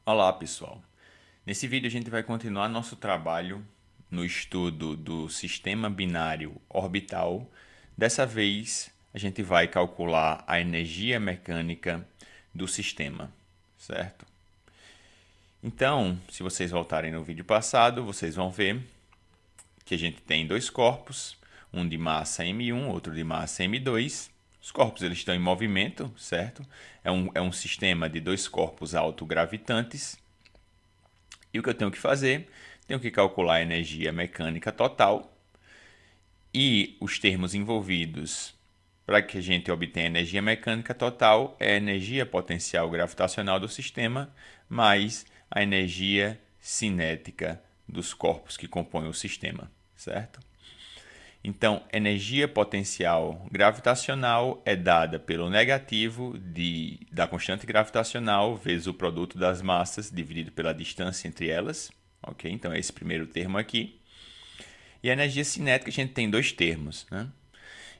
Olá, pessoal. Nesse vídeo a gente vai continuar nosso trabalho no estudo do sistema binário orbital. Dessa vez a gente vai calcular a energia mecânica do sistema, certo? Então, se vocês voltarem no vídeo passado, vocês vão ver que a gente tem dois corpos, um de massa M1, outro de massa M2. Os corpos eles estão em movimento, certo? É um sistema de dois corpos autogravitantes. E o que eu tenho que fazer? Tenho que calcular a energia mecânica total e os termos envolvidos para que a gente obtenha energia mecânica total é a energia potencial gravitacional do sistema mais a energia cinética dos corpos que compõem o sistema, certo? Então, energia potencial gravitacional é dada pelo negativo da constante gravitacional vezes o produto das massas dividido pela distância entre elas. Ok? Então, é esse primeiro termo aqui. E a energia cinética, a gente tem dois termos, né?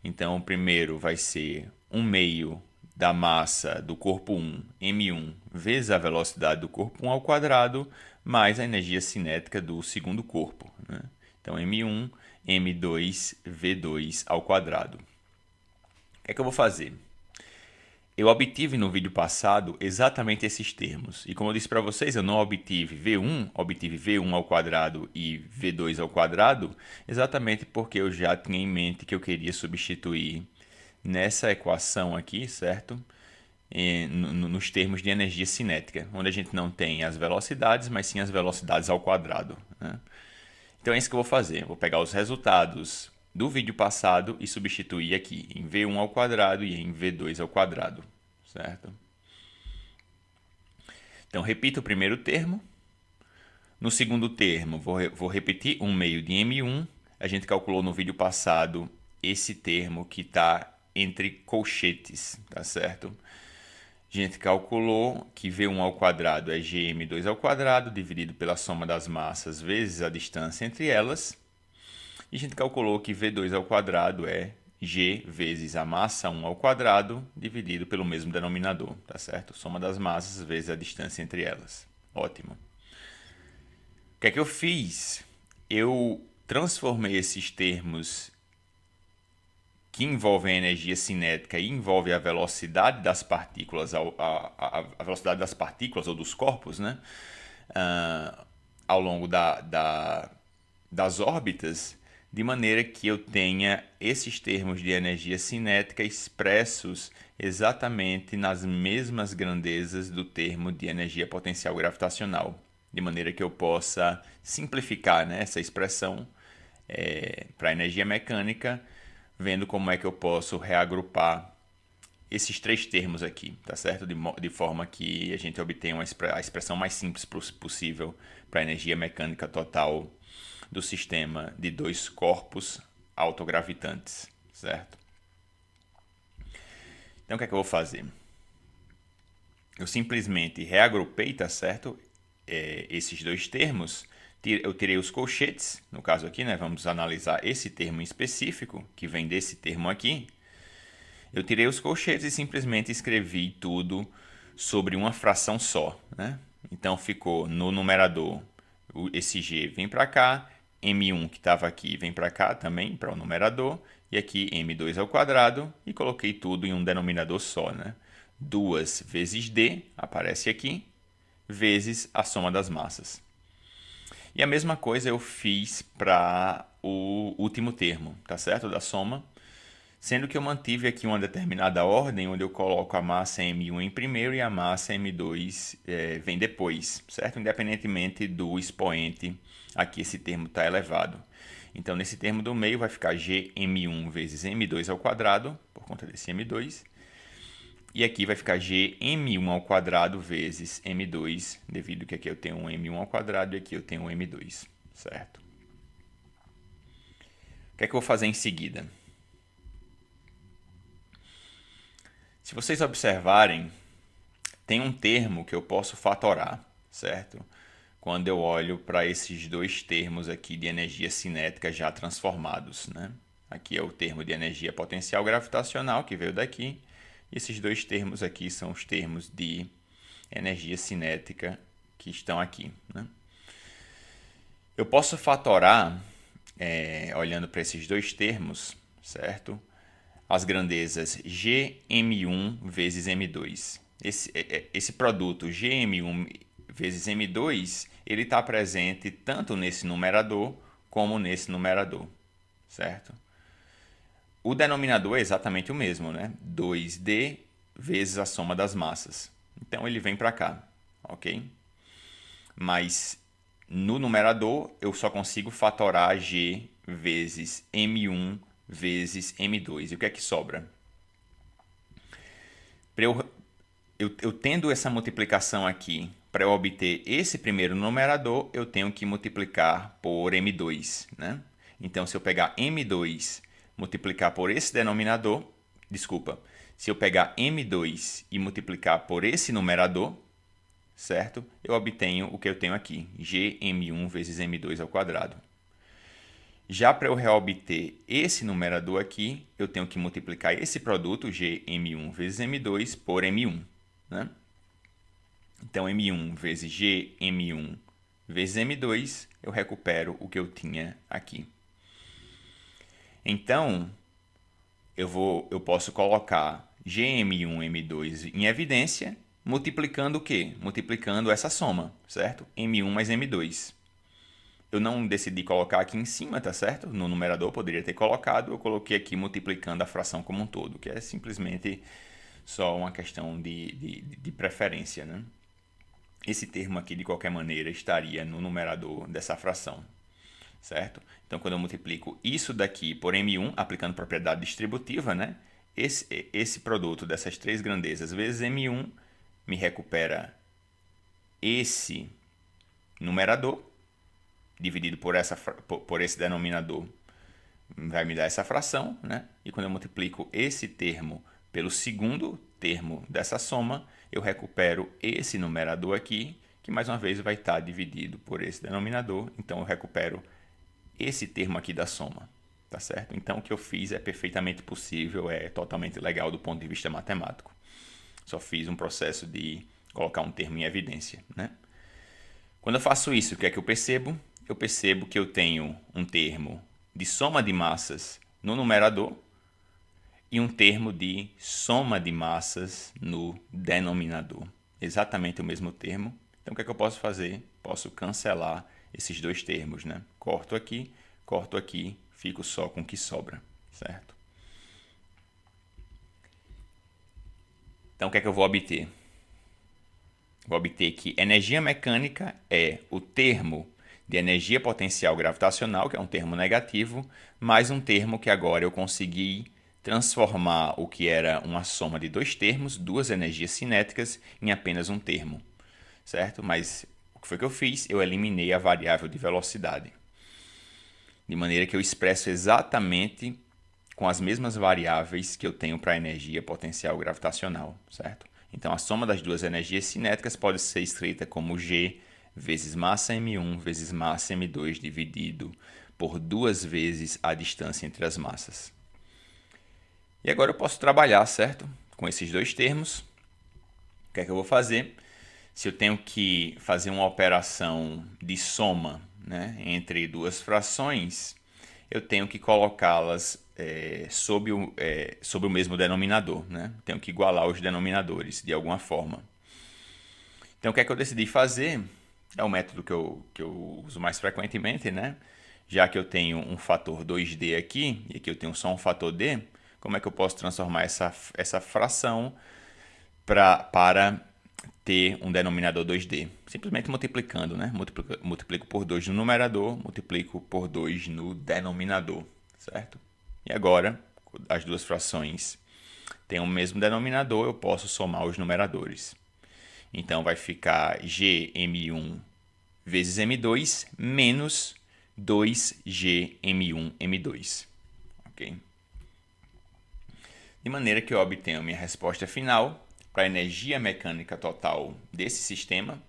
Então, o primeiro vai ser 1/2 da massa do corpo 1, m1, vezes a velocidade do corpo 1 ao quadrado, mais a energia cinética do segundo corpo, né? Então, m1 m2 v2 ao quadrado. O que é que eu vou fazer? Eu obtive no vídeo passado exatamente esses termos. E como eu disse para vocês, eu não obtive V1, obtive V1 ao quadrado e V2 ao quadrado, exatamente porque eu já tinha em mente que eu queria substituir nessa equação aqui, certo? Nos termos de energia cinética, onde a gente não tem as velocidades, mas sim as velocidades ao quadrado, né? Então é isso que eu vou fazer. Vou pegar os resultados do vídeo passado e substituir aqui em V1 ao quadrado e em V2 ao quadrado, certo? Então repito o primeiro termo. No segundo termo, vou repetir 1/2 de M1. A gente calculou no vídeo passado esse termo que está entre colchetes, tá certo? A gente calculou que V1 ao quadrado é Gm2 ao quadrado dividido pela soma das massas vezes a distância entre elas. E a gente calculou que V2 ao quadrado é G vezes a massa 1 ao quadrado dividido pelo mesmo denominador, tá certo? Soma das massas vezes a distância entre elas. Ótimo. O que é que eu fiz? Eu transformei esses termos que envolvem a energia cinética e envolve a velocidade das partículas, a velocidade das partículas ou dos corpos, né? Ao longo das órbitas, de maneira que eu tenha esses termos de energia cinética expressos exatamente nas mesmas grandezas do termo de energia potencial gravitacional, de maneira que eu possa simplificar, né, essa expressão para a energia mecânica, vendo como é que eu posso reagrupar esses três termos aqui, tá certo? De forma que a gente obtenha a expressão mais simples possível para a energia mecânica total do sistema de dois corpos autogravitantes, certo? Então, o que é que eu vou fazer? Eu simplesmente reagrupei, tá certo? Esses dois termos. Eu tirei os colchetes, no caso aqui, né? Vamos analisar esse termo em específico, que vem desse termo aqui. Eu tirei os colchetes e simplesmente escrevi tudo sobre uma fração só, né? Então ficou no numerador, esse G vem para cá, M1 que estava aqui vem para cá também, para o numerador, e aqui M2 ao quadrado, e coloquei tudo em um denominador só, né? 2 vezes D, aparece aqui, vezes a soma das massas. E a mesma coisa eu fiz para o último termo, tá certo? Da soma. Sendo que eu mantive aqui uma determinada ordem, onde eu coloco a massa M1 em primeiro e a massa M2 vem depois, certo? Independentemente do expoente, aqui esse termo está elevado. Então, nesse termo do meio vai ficar Gm1 vezes M2 ao quadrado, por conta desse M2. E aqui vai ficar Gm1 ao quadrado vezes M2, devido que aqui eu tenho um M1 ao quadrado e aqui eu tenho um M2, certo? O que é que eu vou fazer em seguida? Se vocês observarem, tem um termo que eu posso fatorar, certo? Quando eu olho para esses dois termos aqui de energia cinética já transformados, né? Aqui é o termo de energia potencial gravitacional que veio daqui. E esses dois termos aqui são os termos de energia cinética que estão aqui, né? Eu posso fatorar, olhando para esses dois termos, certo? As grandezas Gm1 vezes M2. Esse produto Gm1 vezes M2, ele está presente tanto nesse numerador como nesse numerador, certo? O denominador é exatamente o mesmo, né? 2D vezes a soma das massas. Então ele vem para cá, ok? Mas no numerador eu só consigo fatorar G vezes M1 vezes M2. E o que é que sobra? Eu tendo essa multiplicação aqui, para eu obter esse primeiro numerador, eu tenho que multiplicar por M2, né? Então, se eu pegar M2 multiplicar por esse denominador, desculpa, se eu pegar M2 e multiplicar por esse numerador, certo? Eu obtenho o que eu tenho aqui, Gm1 vezes M2 ao quadrado. Já para eu reobter esse numerador aqui, eu tenho que multiplicar esse produto, Gm1 vezes M2, por M1, né? Então, M1 vezes Gm1 vezes M2, eu recupero o que eu tinha aqui. Então, eu posso colocar Gm1, M2 em evidência, multiplicando o quê? Multiplicando essa soma, certo? M1 mais M2. Eu não decidi colocar aqui em cima, tá certo? No numerador poderia ter colocado, eu coloquei aqui multiplicando a fração como um todo, que é simplesmente só uma questão de preferência, né? Esse termo aqui, de qualquer maneira, estaria no numerador dessa fração, certo? Então, quando eu multiplico isso daqui por M1, aplicando propriedade distributiva, né? Esse produto dessas três grandezas vezes M1 me recupera esse numerador, dividido por esse denominador, vai me dar essa fração, né? E quando eu multiplico esse termo pelo segundo termo dessa soma, eu recupero esse numerador aqui, que mais uma vez vai estar dividido por esse denominador, então eu recupero esse termo aqui da soma, tá certo? Então o que eu fiz é perfeitamente possível, é totalmente legal do ponto de vista matemático. Só fiz um processo de colocar um termo em evidência, né? Quando eu faço isso, o que é que eu percebo? Eu percebo que eu tenho um termo de soma de massas no numerador e um termo de soma de massas no denominador. Exatamente o mesmo termo. Então, o que é que eu posso fazer? Posso cancelar esses dois termos, né? Corto aqui, fico só com o que sobra, certo? Então, o que é que eu vou obter? Vou obter que energia mecânica é o termo de energia potencial gravitacional, que é um termo negativo, mais um termo que agora eu consegui transformar o que era uma soma de dois termos, duas energias cinéticas, em apenas um termo, certo? Mas o que foi que eu fiz? Eu eliminei a variável de velocidade, de maneira que eu expresso exatamente com as mesmas variáveis que eu tenho para a energia potencial gravitacional, certo? Então, a soma das duas energias cinéticas pode ser escrita como G vezes massa m1 vezes massa m2 dividido por duas vezes a distância entre as massas. E agora eu posso trabalhar, certo? Com esses dois termos. O que é que eu vou fazer? Se eu tenho que fazer uma operação de soma, né, entre duas frações, eu tenho que colocá-las sob o mesmo denominador, né? Tenho que igualar os denominadores de alguma forma. Então, o que é que eu decidi fazer? É o método que eu uso mais frequentemente, né? Já que eu tenho um fator 2D aqui, e aqui eu tenho só um fator D, como é que eu posso transformar essa fração para ter um denominador 2D? Simplesmente multiplicando, né? Multiplico por 2 no numerador, multiplico por 2 no denominador, certo? E agora, as duas frações têm o mesmo denominador, eu posso somar os numeradores. Então, vai ficar Gm1 vezes M2 menos 2Gm1M2. Ok? De maneira que eu obtenho a minha resposta final para a energia mecânica total desse sistema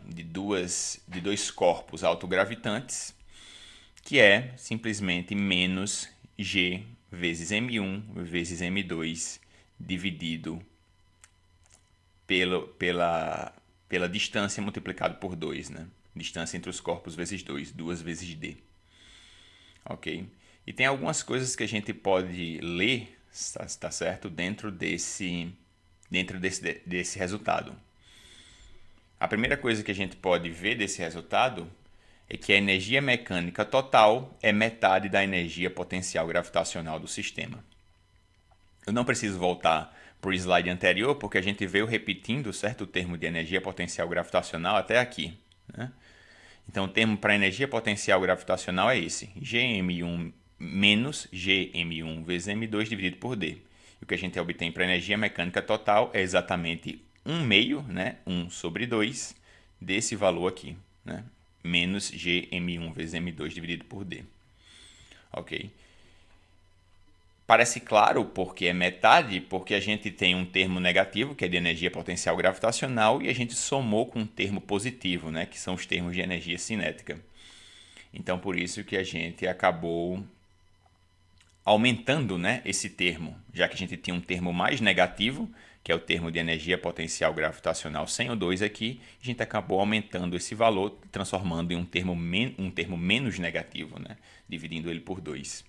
de dois corpos autogravitantes, que é simplesmente menos G vezes M1 vezes M2 dividido pela distância multiplicado por 2, né? Distância entre os corpos vezes 2, 2 vezes d. Ok? E tem algumas coisas que a gente pode ler, tá certo? Dentro desse resultado. A primeira coisa que a gente pode ver desse resultado é que a energia mecânica total é metade da energia potencial gravitacional do sistema. Eu não preciso voltar para o slide anterior, porque a gente veio repetindo, certo, o termo de energia potencial gravitacional até aqui, né? Então, o termo para energia potencial gravitacional é esse, Gm1 menos Gm1 vezes m2 dividido por d. E o que a gente obtém para energia mecânica total é exatamente 1 meio, né, 1 sobre 2, desse valor aqui, né, menos Gm1 vezes m2 dividido por d. Ok? Parece claro porque é metade, porque a gente tem um termo negativo, que é de energia potencial gravitacional, e a gente somou com um termo positivo, né, que são os termos de energia cinética. Então, por isso que a gente acabou aumentando, né, esse termo, já que a gente tinha um termo mais negativo, que é o termo de energia potencial gravitacional sem o 2 aqui, a gente acabou aumentando esse valor, transformando em um termo menos negativo, né, dividindo ele por 2.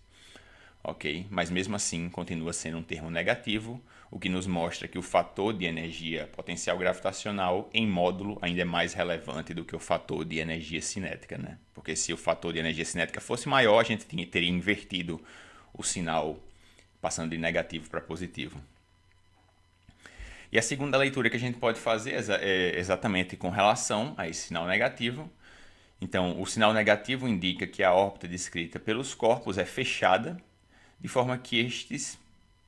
Ok? Mas mesmo assim continua sendo um termo negativo, o que nos mostra que o fator de energia potencial gravitacional em módulo ainda é mais relevante do que o fator de energia cinética, né? Porque se o fator de energia cinética fosse maior, a gente teria invertido o sinal, passando de negativo para positivo. E a segunda leitura que a gente pode fazer é exatamente com relação a esse sinal negativo. Então, o sinal negativo indica que a órbita descrita pelos corpos é fechada, de forma que estes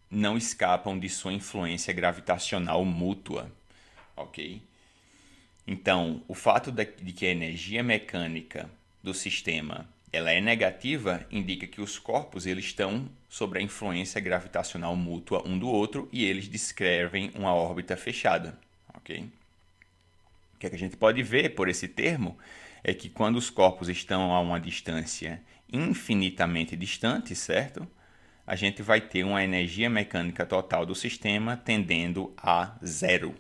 não escapam de sua influência gravitacional mútua, ok? Então, o fato de que a energia mecânica do sistema ela é negativa indica que os corpos eles estão sob a influência gravitacional mútua um do outro e eles descrevem uma órbita fechada, ok? O que a gente pode ver por esse termo é que quando os corpos estão a uma distância infinitamente distante, certo? A gente vai ter uma energia mecânica total do sistema tendendo a zero,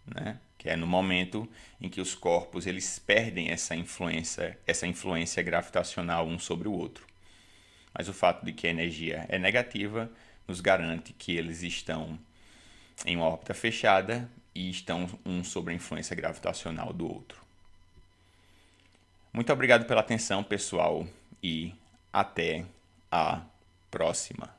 né? Que é no momento em que os corpos eles perdem essa influência gravitacional um sobre o outro. Mas o fato de que a energia é negativa nos garante que eles estão em uma órbita fechada e estão um sob a influência gravitacional do outro. Muito obrigado pela atenção, pessoal, e até a próxima.